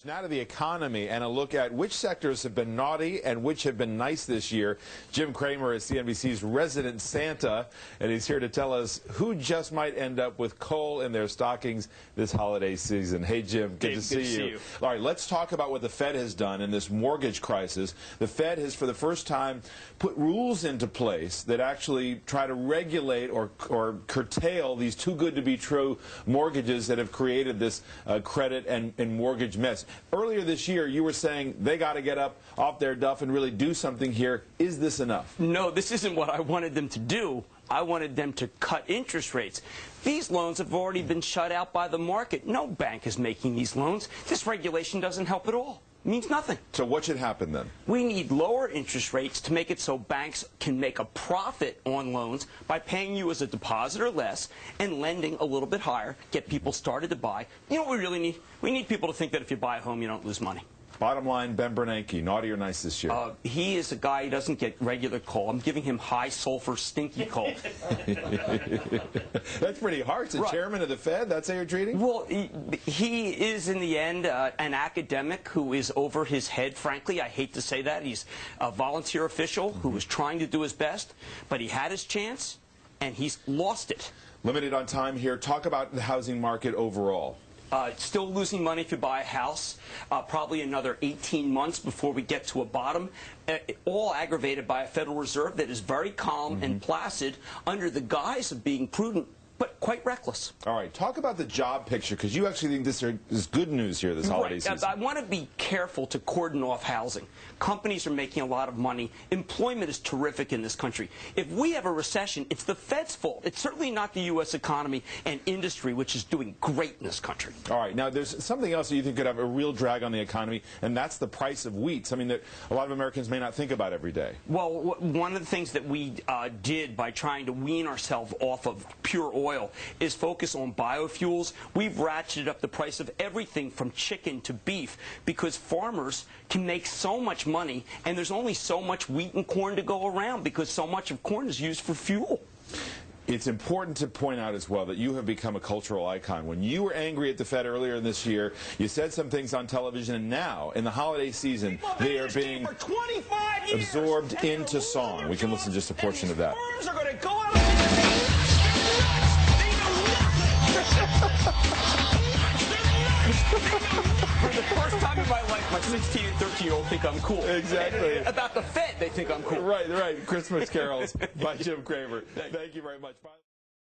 Now to the economy and a look at which sectors have been naughty and which have been nice this year. Jim Cramer is CNBC's resident Santa, and he's here to tell us who just might end up with coal in their stockings this holiday season. Hey, Jim, good to see you. All right, let's talk about what the Fed has done in this mortgage crisis. The Fed has, for the first time, put rules into place that actually try to regulate or curtail these too-good-to-be-true mortgages that have created this credit and mortgage mess. Earlier this year, you were saying they got to get up off their duff and really do something here. Is this enough? No, this isn't what I wanted them to do. I wanted them to cut interest rates. These loans have already been shut out by the market. No bank is making these loans. This regulation doesn't help at all. It means nothing. So what should happen then? We need lower interest rates to make it so banks can make a profit on loans by paying you as a depositor less and lending a little bit higher, get people started to buy. You know what we really need? We need people to think that if you buy a home, you don't lose money. Bottom line, Ben Bernanke, naughty or nice this year? He is a guy who doesn't get regular coal. I'm giving him high sulfur, stinky coal. That's pretty harsh. The chairman of the Fed, that's how you're treating? Well, he is, in the end, an academic who is over his head, frankly. I hate to say that. He's a volunteer official who was trying to do his best, but he had his chance, and he's lost it. Limited on time here. Talk about the housing market overall. Still losing money if you buy a house. Probably another 18 months before we get to a bottom. All aggravated by a Federal Reserve that is very calm and placid under the guise of being prudent, but quite reckless. All right, talk about the job picture, because you actually think this is good news here this holiday season. I want to be careful to cordon off housing. Companies are making a lot of money. Employment is terrific in this country. If we have a recession, it's the Fed's fault. It's certainly not the U.S. economy and industry, which is doing great in this country. All right, now there's something else that you think could have a real drag on the economy, and that's the price of wheat, something that a lot of Americans may not think about every day. Well, one of the things that we did by trying to wean ourselves off of pure oil is focus on biofuels. We've ratcheted up the price of everything from chicken to beef because farmers can make so much money, and there's only so much wheat and corn to go around because so much of corn is used for fuel. It's important to point out as well that you have become a cultural icon. When you were angry at the Fed earlier in this year, you said some things on television, and now, in the holiday season, they are being absorbed into song. We can listen to just a portion of that. For the first time in my life, my 16 and 13-year-old think I'm cool. Exactly. And about the Fed, they think I'm cool. Right. Christmas Carols by Jim Cramer. Thank you very much.